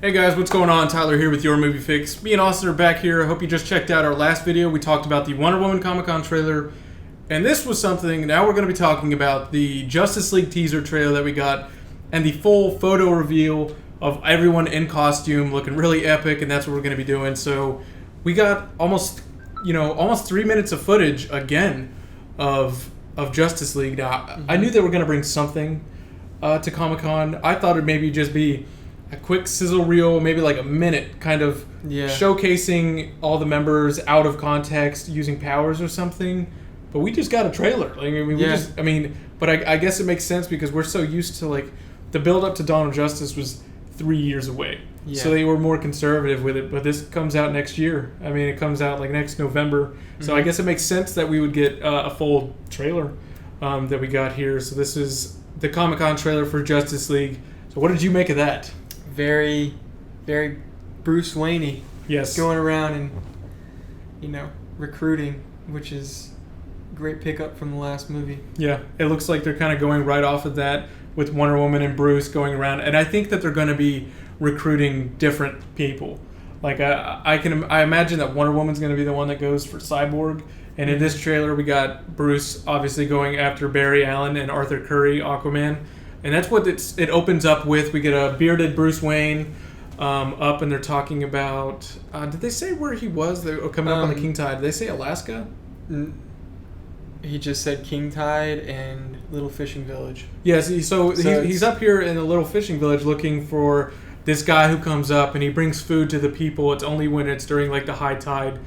Hey guys, what's going on? Tyler here with Your Movie Fix. Me and Austin are back here. I hope you just checked out our last video. We talked about the Wonder Woman Comic-Con trailer. And this was something, now we're going to be talking about the Justice League teaser trailer that we got and the full photo reveal of everyone in costume looking really epic, and that's what we're going to be doing. So we got almost 3 minutes of footage again of Justice League. Now, I knew they were going to bring something to Comic-Con. I thought it'd maybe just be a quick sizzle reel, maybe like a minute, kind of showcasing all the members out of context using powers or something. But we just got a trailer. But I guess it makes sense because we're so used to, like, the build up to Dawn of Justice was 3 years away. Yeah. So they were more conservative with it. But this comes out next year. I mean, it comes out like next November. So I guess it makes sense that we would get a full trailer that we got here. So this is the Comic-Con trailer for Justice League. So what did you make of that? Very, very Bruce Wayne-y. Yes. Going around and, recruiting, which is a great pickup from the last movie. Yeah, it looks like they're kind of going right off of that with Wonder Woman and Bruce going around. And I think that they're going to be recruiting different people. Like, I imagine that Wonder Woman's going to be the one that goes for Cyborg. And in this trailer, we got Bruce obviously going after Barry Allen and Arthur Curry, Aquaman. And that's what it opens up with. We get a bearded Bruce Wayne up, and they're talking about... did they say where he was? They were coming up on the King Tide. Did they say Alaska? He just said King Tide and Little Fishing Village. Yes, he's up here in the Little Fishing Village looking for this guy who comes up, and he brings food to the people. It's only when it's during, like, the high tide.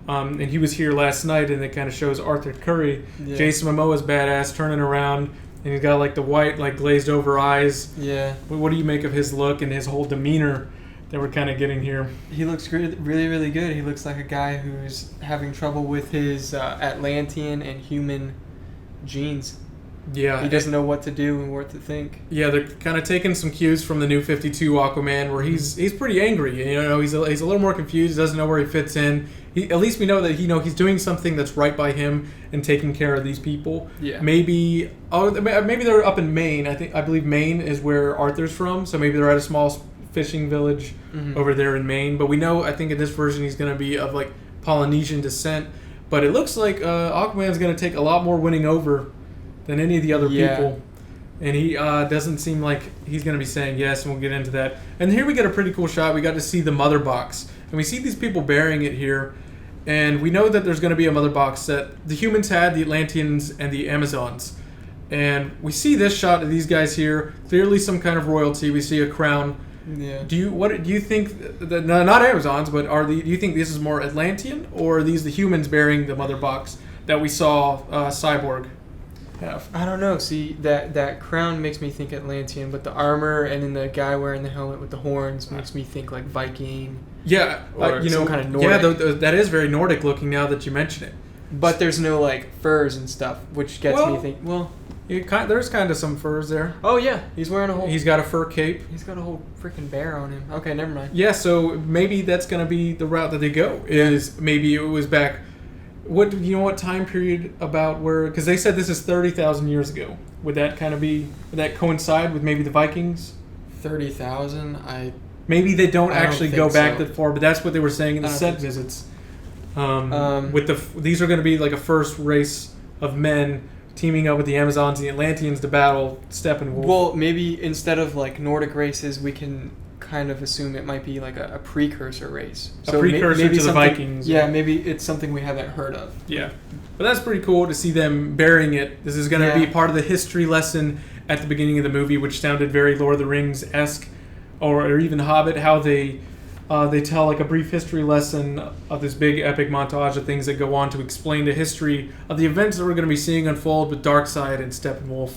And he was here last night, and it kind of shows Arthur Curry. Yeah. Jason Momoa's badass, turning around... And he's got, like, the white, like, glazed over eyes. Yeah. What do you make of his look and his whole demeanor that we're kind of getting here? He looks really, really good. He looks like a guy who's having trouble with his Atlantean and human genes. Yeah. He doesn't know what to do and what to think. Yeah, they're kind of taking some cues from the New 52 Aquaman, where he's pretty angry. He's a little more confused. Doesn't know where he fits in. At least we know that he's doing something that's right by him and taking care of these people. Yeah. Maybe they're up in Maine. I believe Maine is where Arthur's from. So maybe they're at a small fishing village over there in Maine. But we know, I think in this version, he's going to be of, like, Polynesian descent. But it looks like Aquaman's going to take a lot more winning over than any of the other people. And he doesn't seem like he's going to be saying yes, and we'll get into that. And here we get a pretty cool shot. We got to see the mother box. And we see these people bearing it here. And we know that there's going to be a mother box that the humans had, the Atlanteans, and the Amazons. And we see this shot of these guys here. Clearly some kind of royalty. We see a crown. Yeah. Do you think that not Amazons, but do you think this is more Atlantean, or are these the humans bearing the mother box that we saw Cyborg have? I don't know. See, that crown makes me think Atlantean, but the armor and then the guy wearing the helmet with the horns makes me think like Viking. Yeah, or some kind of Nordic. Yeah, that is very Nordic looking now that you mention it. But there's no, like, furs and stuff, which gets me thinking. There's kind of some furs there. Oh yeah, he's wearing a whole. He's got a fur cape. He's got a whole freaking bear on him. Okay, never mind. Yeah, so maybe that's gonna be the route that they go. Is maybe it was back. What time period about where? Because they said this is 30,000 years ago. Would that coincide with maybe the Vikings? 30,000. Maybe they don't actually go back that far, but that's what they were saying in the set visits. These are going to be like a first race of men teaming up with the Amazons and the Atlanteans to battle Steppenwolf. Well, maybe instead of like Nordic races, we can kind of assume it might be like a precursor race. So precursor to the Vikings. Yeah, maybe it's something we haven't heard of. Yeah. But that's pretty cool to see them bearing it. This is going to be part of the history lesson at the beginning of the movie, which sounded very Lord of the Rings-esque. Or even Hobbit, how they tell like a brief history lesson of this big epic montage of things that go on to explain the history of the events that we're going to be seeing unfold with Darkseid and Steppenwolf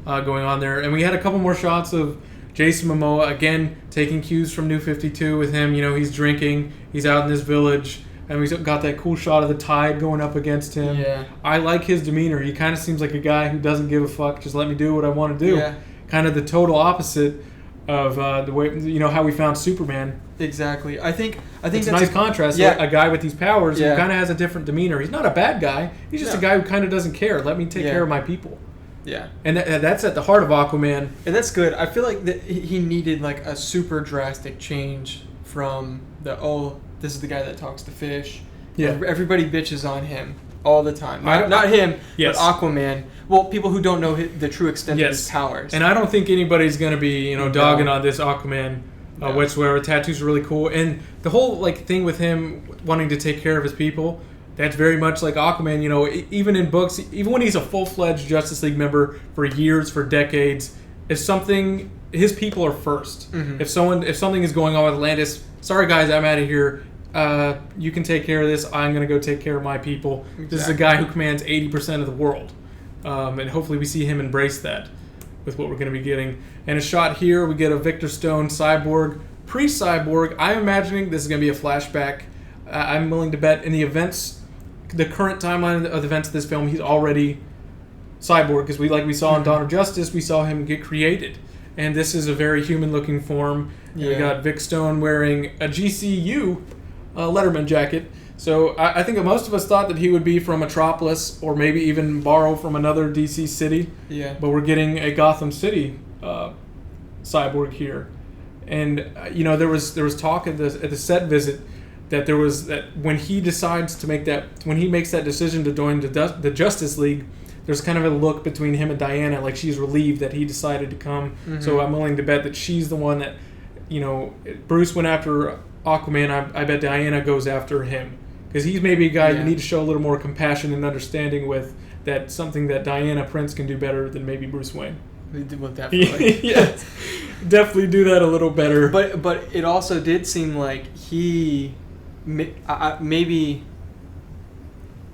going on there. And we had a couple more shots of Jason Momoa, again, taking cues from New 52 with him. He's drinking, he's out in this village, and we got that cool shot of the tide going up against him. Yeah. I like his demeanor. He kind of seems like a guy who doesn't give a fuck, just let me do what I want to do. Yeah. Kind of the total opposite of the way how we found Superman. Exactly. I think it's a nice contrast. Yeah. A guy with these powers who kind of has a different demeanor. He's not a bad guy. He's just a guy who kind of doesn't care. Let me take care of my people. Yeah. And that's at the heart of Aquaman. And that's good. I feel like that he needed like a super drastic change from this is the guy that talks to fish. Yeah. Everybody bitches on him all the time. I- Not him, Yes. but Aquaman. Well, people who don't know the true extent of his powers. And I don't think anybody's going to be, dogging on this Aquaman No. whatsoever. Tattoos are really cool. And the whole like thing with him wanting to take care of his people, that's very much like Aquaman. Even in books, even when he's a full-fledged Justice League member for years, for decades, his people are 1st. Mhm. If something is going on with Atlantis, sorry guys, I'm out of here. You can take care of this. I'm going to go take care of my people. Exactly. This is a guy who commands 80% of the world. And hopefully we see him embrace that with what we're going to be getting. And a shot here, we get a Victor Stone Cyborg. Pre-Cyborg, I'm imagining this is going to be a flashback. I'm willing to bet in the current timeline of the events of this film, he's already Cyborg. Because we saw in Dawn of Justice, we saw him get created. And this is a very human-looking form. And we got Vic Stone wearing a GCU Letterman jacket. So I think that most of us thought that he would be from Metropolis or maybe even borrow from another DC city. Yeah. But we're getting a Gotham City Cyborg here. And there was talk at the set visit that when he makes that decision to join the Justice League, there's kind of a look between him and Diana, like she's relieved that he decided to come. Mm-hmm. So I'm willing to bet that she's the one that, Bruce went after Aquaman. I bet Diana goes after him. Because he's maybe a guy you need to show a little more compassion and understanding with, that something that Diana Prince can do better than maybe Bruce Wayne. Well, definitely. Yeah, definitely do that a little better. But it also did seem like he maybe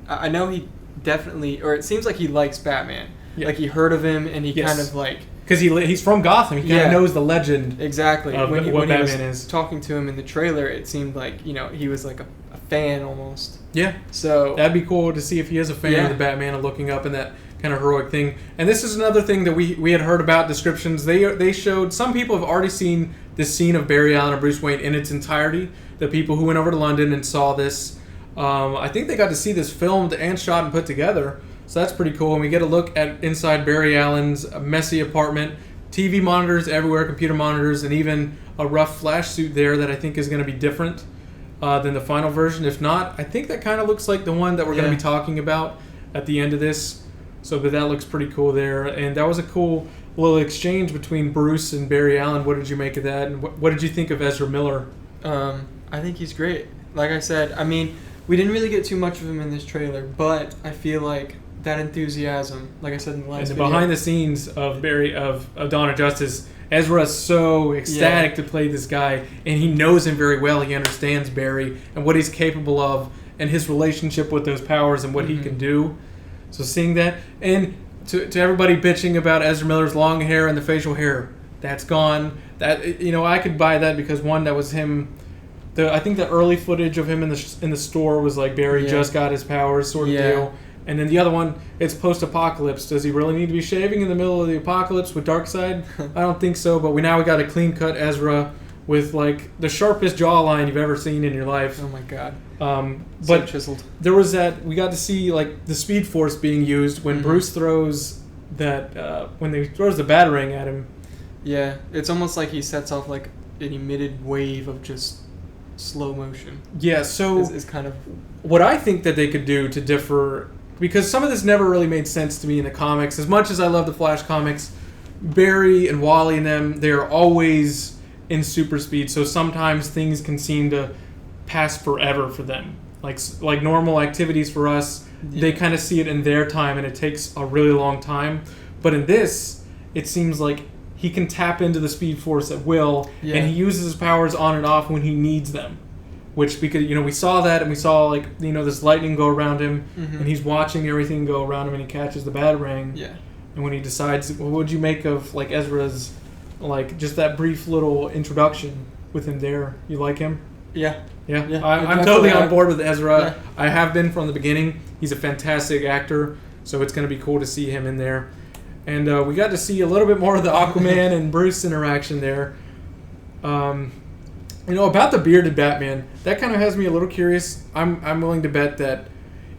I know he definitely, or it seems like he likes Batman. Yeah. Like he heard of him and he kind of like, because he's from Gotham, he kind of knows the legend. Exactly. Of when he Batman was is. talking to him in the trailer, it seemed like he was like a fan almost. Yeah. So that'd be cool to see if he is a fan of the Batman and looking up and that kind of heroic thing. And this is another thing that we had heard about descriptions. They showed, some people have already seen this scene of Barry Allen and Bruce Wayne in its entirety. The people who went over to London and saw this, I think they got to see this filmed and shot and put together. So that's pretty cool. And we get a look at inside Barry Allen's messy apartment. TV monitors everywhere, computer monitors, and even a rough flash suit there that I think is going to be different than the final version. If not, I think that kind of looks like the one that we're going to be talking about at the end of this. So, but that looks pretty cool there. And that was a cool little exchange between Bruce and Barry Allen. What did you make of that? And what did you think of Ezra Miller? I think he's great. Like I said, I mean, we didn't really get too much of him in this trailer, but I feel like that enthusiasm, like I said in the last video. Behind the scenes of Dawn of Justice, Ezra is so ecstatic to play this guy, and he knows him very well. He understands Barry and what he's capable of, and his relationship with those powers and what he can do. So seeing that, and to everybody bitching about Ezra Miller's long hair and the facial hair, that's gone. That I could buy that because one, that was him. I think the early footage of him in the store was like Barry just got his powers sort of deal. And then the other one, it's post-apocalypse. Does he really need to be shaving in the middle of the apocalypse with Darkseid? I don't think so. But we got a clean-cut Ezra with like the sharpest jawline you've ever seen in your life. Oh my god! But chiseled. There was that we got to see like the Speed Force being used when Bruce throws that when he throws the Batarang at him. Yeah, it's almost like he sets off like an emitted wave of just slow motion. Yeah, so is kind of what I think that they could do to differ. Because some of this never really made sense to me in the comics. As much as I love the Flash comics, Barry and Wally and them, they're always in super speed. So sometimes things can seem to pass forever for them. Like normal activities for us, they kind of see it in their time and it takes a really long time. But in this, it seems like he can tap into the Speed Force at will, and he uses his powers on and off when he needs them. Which, because, we saw that, and we saw, this lightning go around him, and he's watching everything go around him, and he catches the Batarang. Yeah. And when he decides, what would you make of, Ezra's, just that brief little introduction with him there? You like him? Yeah. Yeah? I'm totally on board with Ezra. Yeah. I have been from the beginning. He's a fantastic actor, so it's going to be cool to see him in there. And we got to see a little bit more of the Aquaman and Bruce interaction there. About the bearded Batman, that kind of has me a little curious. I'm willing to bet that,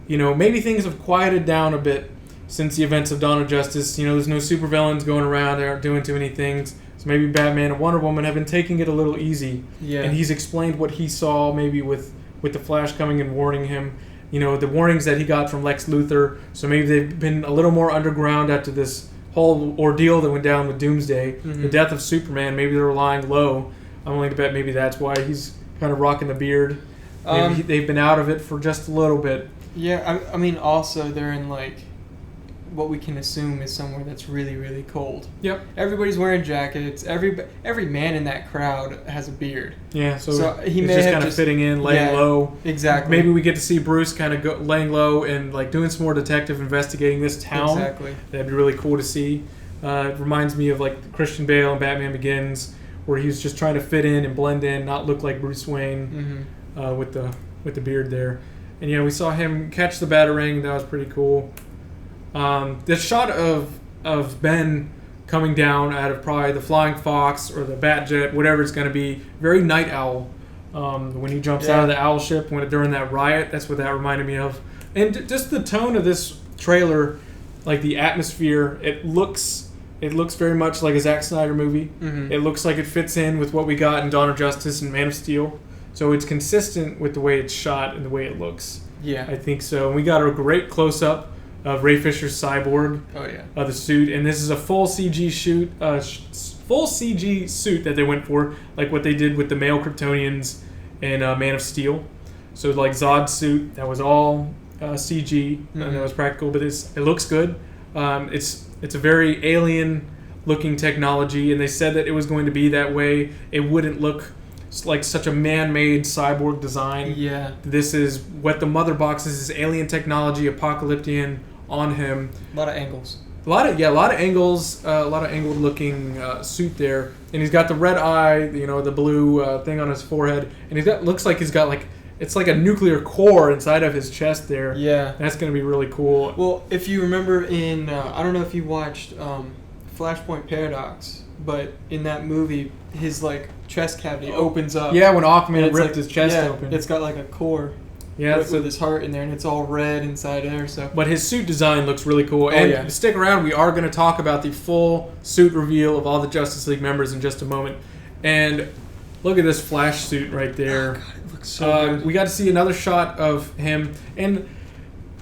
maybe things have quieted down a bit since the events of Dawn of Justice. There's no supervillains going around. They aren't doing too many things. So maybe Batman and Wonder Woman have been taking it a little easy. Yeah. And he's explained what he saw maybe with the Flash coming and warning him. The warnings that he got from Lex Luthor. So maybe they've been a little more underground after this whole ordeal that went down with Doomsday. Mm-hmm. The death of Superman. Maybe they're lying low. I'm willing to bet maybe that's why he's kind of rocking the beard. Maybe they've been out of it for just a little bit. Yeah, I mean, also they're in what we can assume is somewhere that's really, really cold. Yep. Everybody's wearing jackets. Every man in that crowd has a beard. Yeah, so he it's may just have kind of fitting in, laying low. Exactly. Maybe we get to see Bruce kind of laying low and doing some more detective investigating this town. Exactly. That'd be really cool to see. It reminds me of Christian Bale in Batman Begins, where he was just trying to fit in and blend in, not look like Bruce Wayne with the beard there. And we saw him catch the Batarang. That was pretty cool. The shot of Ben coming down out of probably the Flying Fox or the Batjet, whatever it's going to be, very Night Owl. When he jumps out of the owl ship during that riot, that's what that reminded me of. And just the tone of this trailer, the atmosphere, it looks very much like a Zack Snyder movie. Mm-hmm. It looks like it fits in with what we got in Dawn of Justice and Man of Steel. So it's consistent with the way it's shot and the way it looks. Yeah. I think so. And we got a great close-up of Ray Fisher's Cyborg. Oh, yeah. The suit. And this is a full CG suit that they went for, like what they did with the male Kryptonians in Man of Steel. So Zod's suit, that was all CG, and it was practical, but it looks good. It's a very alien-looking technology, and they said that it was going to be that way. It wouldn't look like such a man-made cyborg design. Yeah. This is what the mother box is alien technology, apocalyptian on him. A lot of angles. A lot of angles, a lot of angled looking suit there, and he's got the red eye, the blue thing on his forehead, and looks like he's got it's like a nuclear core inside of his chest there. Yeah. That's going to be really cool. Well, if you remember in, I don't know if you watched Flashpoint Paradox, but in that movie, his chest cavity opens up. Yeah, when Aquaman ripped his chest open. It's got a core. Yeah, with his heart in there, and it's all red inside there. So, but his suit design looks really cool. And stick around, we are going to talk about the full suit reveal of all the Justice League members in just a moment. And look at this Flash suit right there. Oh, God, it looks so good. We got to see another shot of him, and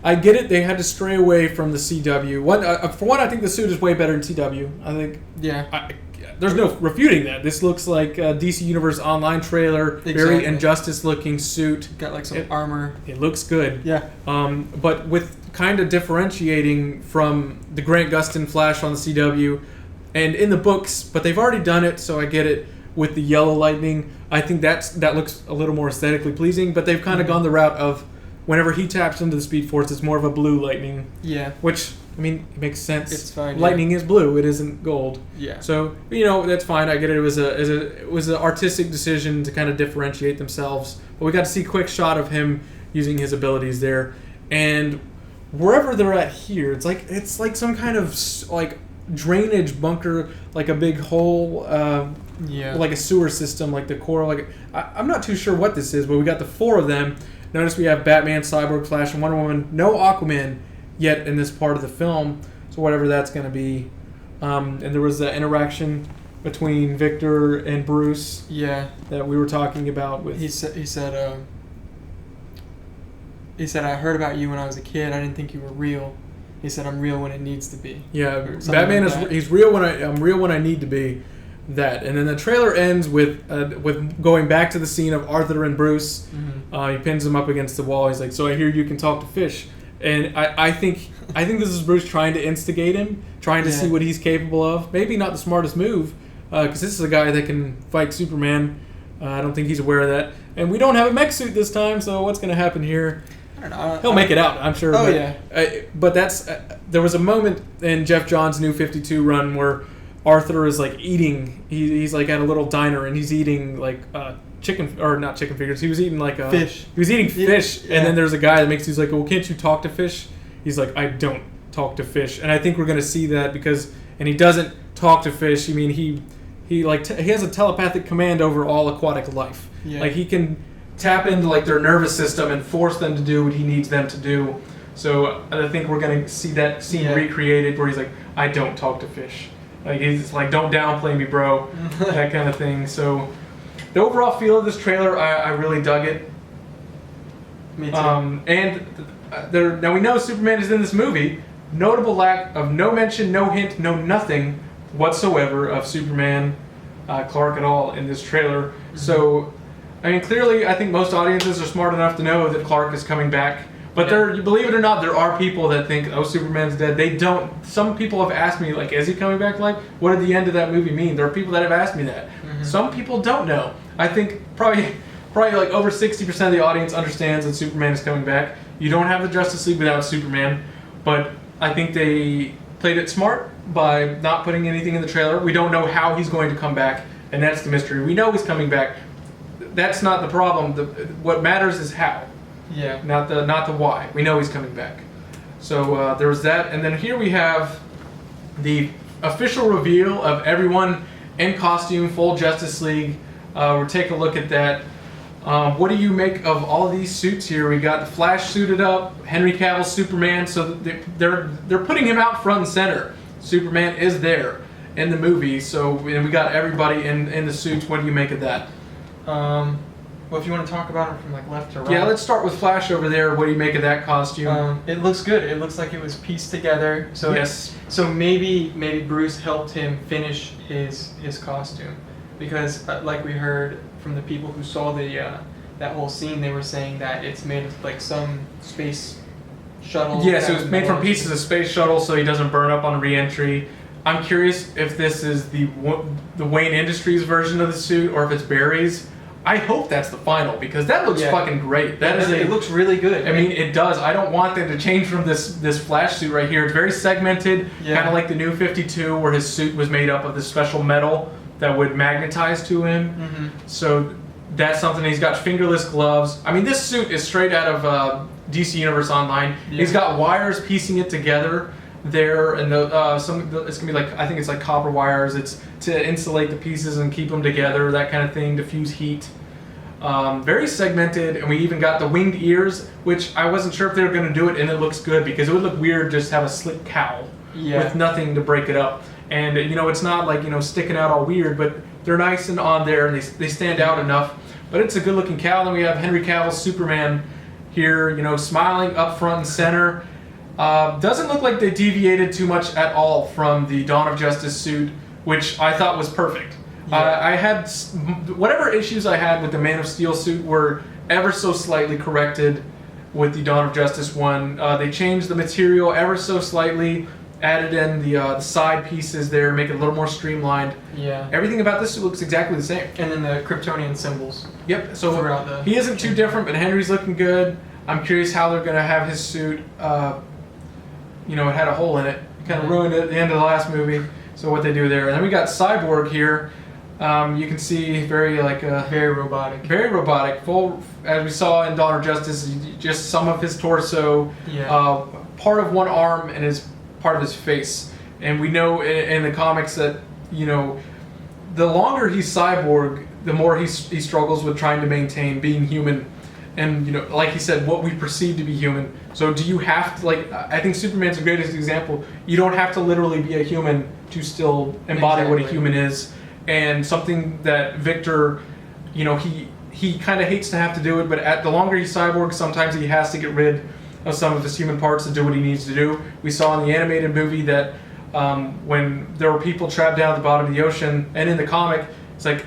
I get it. They had to stray away from the CW. For one, I think the suit is way better than CW. I think. Yeah. There's no refuting that. This looks like a DC Universe Online trailer. Exactly. Very Injustice-looking suit. Got some armor. It looks good. Yeah. But with kind of differentiating from the Grant Gustin Flash on the CW and in the books, but they've already done it, so I get it. With the yellow lightning, I think that looks a little more aesthetically pleasing. But they've kind of gone the route of whenever he taps into the Speed Force, it's more of a blue lightning. Yeah. Which, it makes sense. It's fine. Lightning is blue; it isn't gold. Yeah. So that's fine. I get it. It was an artistic decision to kind of differentiate themselves. But we got to see a quick shot of him using his abilities there, and wherever they're at here, it's like some kind of drainage bunker, like a big hole. Like a sewer system, like the core. I'm not too sure what this is, but we got the four of them. Notice we have Batman, Cyborg, Flash, and Wonder Woman. No Aquaman yet in this part of the film, so whatever that's going to be. And there was the interaction between Victor and Bruce. Yeah. That we were talking about with. He said, I heard about you when I was a kid. I didn't think you were real. He said, I'm real when it needs to be. Yeah, Batman he's real when I'm real when I need to be. That, and then the trailer ends with going back to the scene of Arthur and Bruce. Mm-hmm. He pins him up against the wall. He's like, "So I hear you can talk to fish," and I think this is Bruce trying to instigate him, trying to see what he's capable of. Maybe not the smartest move, because this is a guy that can fight Superman. I don't think he's aware of that, and we don't have a mech suit this time. So what's going to happen here? I don't know. He'll make it out, I'm sure. Oh but that's there was a moment in Jeff Johns' New 52 run where Arthur is eating. He's at a little diner and he's eating chicken, or not chicken fingers. He was eating fish. He was eating fish, and then there's a guy that makes. He's like, "Well, can't you talk to fish?" He's like, "I don't talk to fish," and I think we're gonna see that and he doesn't talk to fish. He has a telepathic command over all aquatic life. Yeah. He can tap into their nervous system and force them to do what he needs them to do. So I think we're gonna see that scene recreated where he's like, "I don't talk to fish." Like he's like, "Don't downplay me, bro," that kind of thing. So the overall feel of this trailer, I really dug it. Me too. Now we know Superman is in this movie. Notable lack of no mention, no hint, no nothing whatsoever of Superman, Clark at all in this trailer. Mm-hmm. So, I mean, clearly, I think most audiences are smart enough to know that Clark is coming back. But believe it or not, there are people that think, "Oh, Superman's dead." They don't. Some people have asked me, like, "Is he coming back?" Like, what did the end of that movie mean? There are people that have asked me that. Mm-hmm. Some people don't know. I think probably like over 60% of the audience understands that Superman is coming back. You don't have the Justice League without Superman, but I think they played it smart by not putting anything in the trailer. We don't know how he's going to come back, and that's the mystery. We know he's coming back. That's not the problem. What matters is how. Yeah. Not the why. We know he's coming back. So there was that, and then here we have the official reveal of everyone in costume, full Justice League. We'll take a look at that. What do you make of all these suits here? We got the Flash suited up, Henry Cavill Superman, so they're putting him out front and center. Superman is there in the movie, and we got everybody in the suits. What do you make of that? Well, if you want to talk about it from like left to right. Yeah, let's start with Flash over there. What do you make of that costume? It looks good. It looks like it was pieced together. So yes. So maybe Bruce helped him finish his costume, because like we heard from the people who saw that whole scene, they were saying that it's made of like some space shuttle. Yes, it was made from pieces of space shuttle, so he doesn't burn up on re-entry. I'm curious if this is the Wayne Industries version of the suit or if it's Barry's. I hope that's the final, because that looks fucking great. It looks really good. I mean, it does. I don't want them to change from this Flash suit right here. It's very segmented, kind of like the New 52, where his suit was made up of this special metal that would magnetize to him. Mm-hmm. So that's something. He's got fingerless gloves. I mean, this suit is straight out of DC Universe Online. Yeah. He's got wires piecing it together there, and it's gonna be like, I think it's like copper wires. It's to insulate the pieces and keep them together, that kind of thing, diffuse heat. Very segmented, and we even got the winged ears, which I wasn't sure if they were going to do it, and it looks good, because it would look weird just to have a slick cowl with nothing to break it up. And it's not like sticking out all weird, but they're nice and on there, and they stand out enough. But it's a good looking cowl, and we have Henry Cavill Superman here, smiling up front and center. Doesn't look like they deviated too much at all from the Dawn of Justice suit, which I thought was perfect. Yeah. I had whatever issues I had with the Man of Steel suit were ever so slightly corrected with the Dawn of Justice one. They changed the material ever so slightly, added in the side pieces there, make it a little more streamlined. Yeah. Everything about this suit looks exactly the same. And then the Kryptonian symbols. Yep. So he isn't too different, but Henry's looking good. I'm curious how they're going to have his suit. It had a hole in it. Kind of ruined it at the end of the last movie. So what they do there. And then we got Cyborg here. You can see very robotic. Very robotic. Full, as we saw in Dawn of Justice, just some of his torso, part of one arm, and part of his face. And we know in the comics that the longer he's Cyborg, the more he struggles with trying to maintain being human, and like he said, what we perceive to be human. So do you have to, I think Superman's the greatest example. You don't have to literally be a human to still embody what a human is. And something that Victor, he kind of hates to have to do it, but the longer he's Cyborg, sometimes he has to get rid of some of his human parts to do what he needs to do. We saw in the animated movie that when there were people trapped down at the bottom of the ocean, and in the comic, it's like,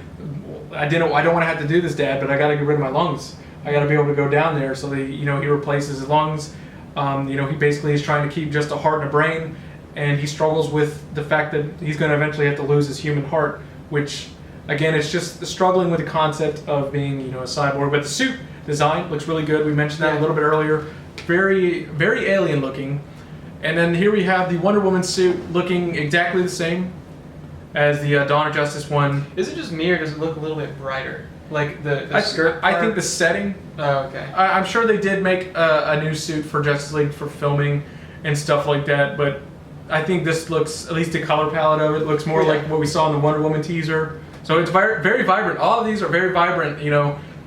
I don't want to have to do this, Dad, but I got to get rid of my lungs. I got to be able to go down there. So he replaces his lungs. He basically is trying to keep just a heart and a brain, and he struggles with the fact that he's going to eventually have to lose his human heart. Which, again, it's just struggling with the concept of being, a cyborg. But the suit design looks really good. We mentioned that a little bit earlier. Very, very alien looking. And then here we have the Wonder Woman suit looking exactly the same as the Dawn of Justice one. Is it just me, or does it look a little bit brighter? Like the skirt part? I think the setting. Oh, okay. I'm sure they did make a new suit for Justice League for filming and stuff like that, but I think this looks, at least the color palette of it, looks more like what we saw in the Wonder Woman teaser. So it's very, very vibrant. All of these are very vibrant,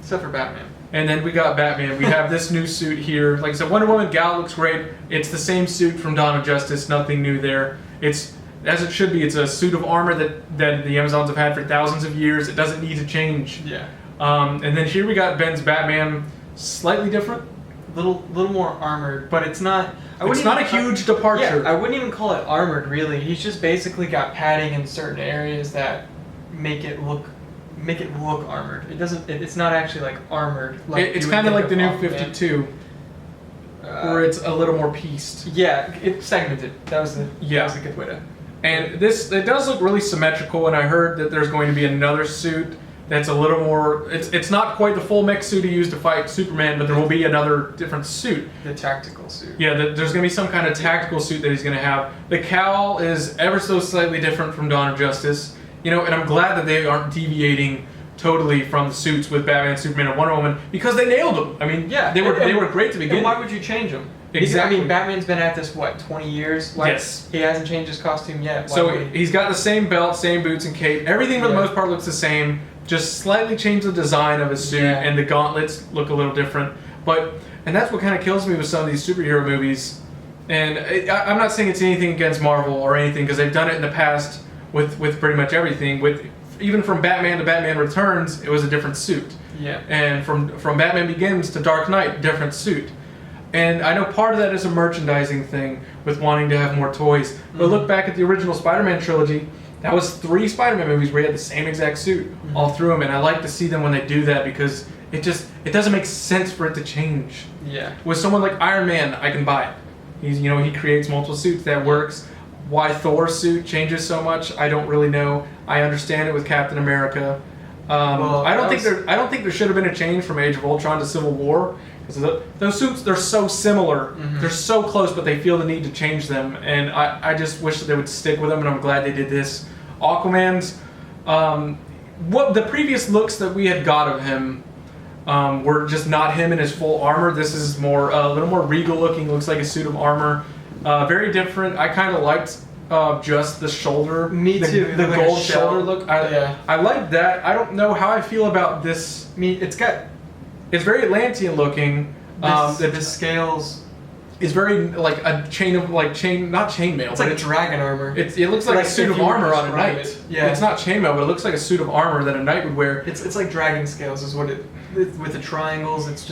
Except for Batman. And then we got Batman. We have this new suit here. Like I said, Wonder Woman Gal looks great. It's the same suit from Dawn of Justice. Nothing new there. It's as it should be. It's a suit of armor that the Amazons have had for thousands of years. It doesn't need to change. Yeah. And then here we got Ben's Batman. Slightly different. Little more armored, but it's not. It's not a huge departure. Yeah, I wouldn't even call it armored. Really, he's just basically got padding in certain areas that make it look armored. It doesn't. It's not actually like armored. Like It's kind of like the new Aquaman. 52, where it's a little more pieced. Yeah, it's segmented. That was a good way to. And it does look really symmetrical. And I heard that there's going to be another suit that's a little more. It's not quite the full mech suit he used to fight Superman, but there will be another different suit. The tactical suit. Yeah, there's going to be some kind of tactical suit that he's going to have. The cowl is ever so slightly different from Dawn of Justice. And I'm glad that they aren't deviating totally from the suits with Batman, Superman, and Wonder Woman because they nailed them. I mean, yeah, they were great to begin. And why would you change them? Exactly. I mean, Batman's been at this 20 years. Yes. He hasn't changed his costume yet. So he's got the same belt, same boots and cape. Everything for the most part looks the same. Just slightly change the design of his suit, and the gauntlets look a little different. And that's what kind of kills me with some of these superhero movies. And I'm not saying it's anything against Marvel or anything because they've done it in the past with pretty much everything. Even from Batman to Batman Returns, it was a different suit. Yeah. And from Batman Begins to Dark Knight, different suit. And I know part of that is a merchandising thing with wanting to have more toys. But look back at the original Spider-Man trilogy. That was 3 Spider-Man movies where he had the same exact suit all through them, and I like to see them when they do that because it doesn't make sense for it to change. Yeah. With someone like Iron Man, I can buy it. He creates multiple suits that works. Why Thor's suit changes so much, I don't really know. I understand it with Captain America. I don't think there should have been a change from Age of Ultron to Civil War because those suits, they're so similar. They're so close, but they feel the need to change them, and I just wish that they would stick with them, and I'm glad they did this. Aquaman's what the previous looks that we had got of him were just not him in his full armor. This is a little more regal looking. Looks like a suit of armor. Very different. I kind of liked just the shoulder. Me too. The like gold shoulder look. I like that. I don't know how I feel about this. It's very Atlantean looking. The scales. It's very like a not chainmail. It's like dragon armor. It looks like a suit of armor on a knight. Yeah. It's not chainmail, but it looks like a suit of armor that a knight would wear. It's like dragon scales is what with the triangles. It's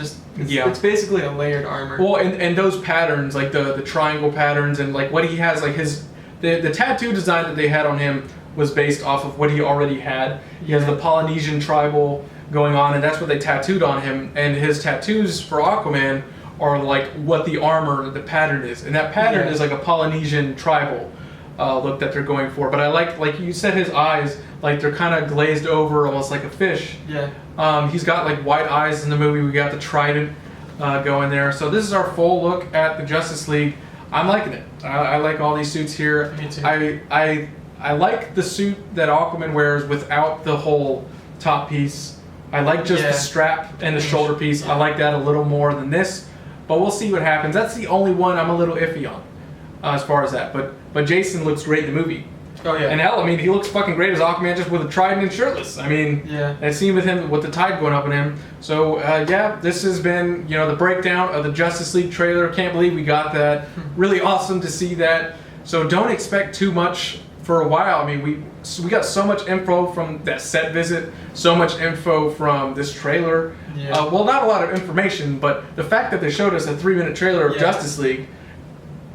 basically a layered armor. Well, and those patterns, like the triangle patterns, and like what he has, like the tattoo design that they had on him was based off of what he already had. He has the Polynesian tribal going on, and that's what they tattooed on him. And his tattoos for Aquaman are like what the armor, the pattern is, and that pattern is like a Polynesian tribal look that they're going for. But I like you said, his eyes, like they're kind of glazed over, almost like a fish. Yeah. He's got like white eyes in the movie. We got the trident going there. So this is our full look at the Justice League. I'm liking it. I like all these suits here. Me too. I like the suit that Aquaman wears without the whole top piece. I like just the strap and the shoulder piece. I like that a little more than this. But we'll see what happens. That's the only one I'm a little iffy on as far as that. But Jason looks great in the movie. Oh yeah. And hell, I mean, he looks fucking great as Aquaman just with a trident and shirtless. I mean, that scene with him with the tide going up in him. So this has been the breakdown of the Justice League trailer. Can't believe we got that. Really awesome to see that. So don't expect too much for a while. I mean, we got so much info from that set visit, so much info from this trailer. Yeah. Well, not a lot of information, but the fact that they showed us a 3-minute trailer of Justice League,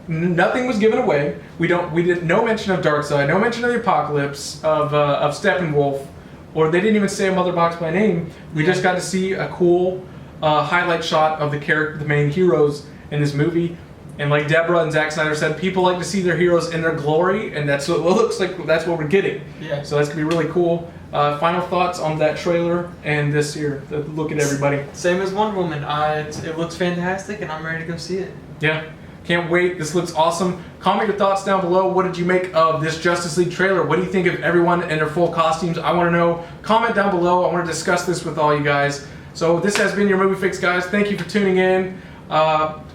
nothing was given away. We did no mention of Darkseid, no mention of the Apocalypse, of Steppenwolf, or they didn't even say a Mother Box by name. We just got to see a cool highlight shot of the main heroes in this movie. And like Deborah and Zack Snyder said, people like to see their heroes in their glory, and that's what it looks like. That's what we're getting. Yeah. So that's gonna be really cool. Final thoughts on that trailer and this here. Look at everybody. Same as Wonder Woman. It looks fantastic, and I'm ready to go see it. Yeah. Can't wait. This looks awesome. Comment your thoughts down below. What did you make of this Justice League trailer? What do you think of everyone in their full costumes? I want to know. Comment down below. I want to discuss this with all you guys. So this has been your Movie Fix, guys. Thank you for tuning in.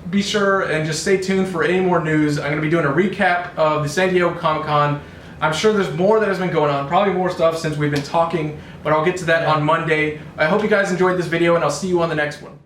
Be sure and just stay tuned for any more news. I'm going to be doing a recap of the San Diego Comic-Con I'm sure there's more that has been going on, probably more stuff since we've been talking, but I'll get to that on Monday. I hope you guys enjoyed this video, and I'll see you on the next one.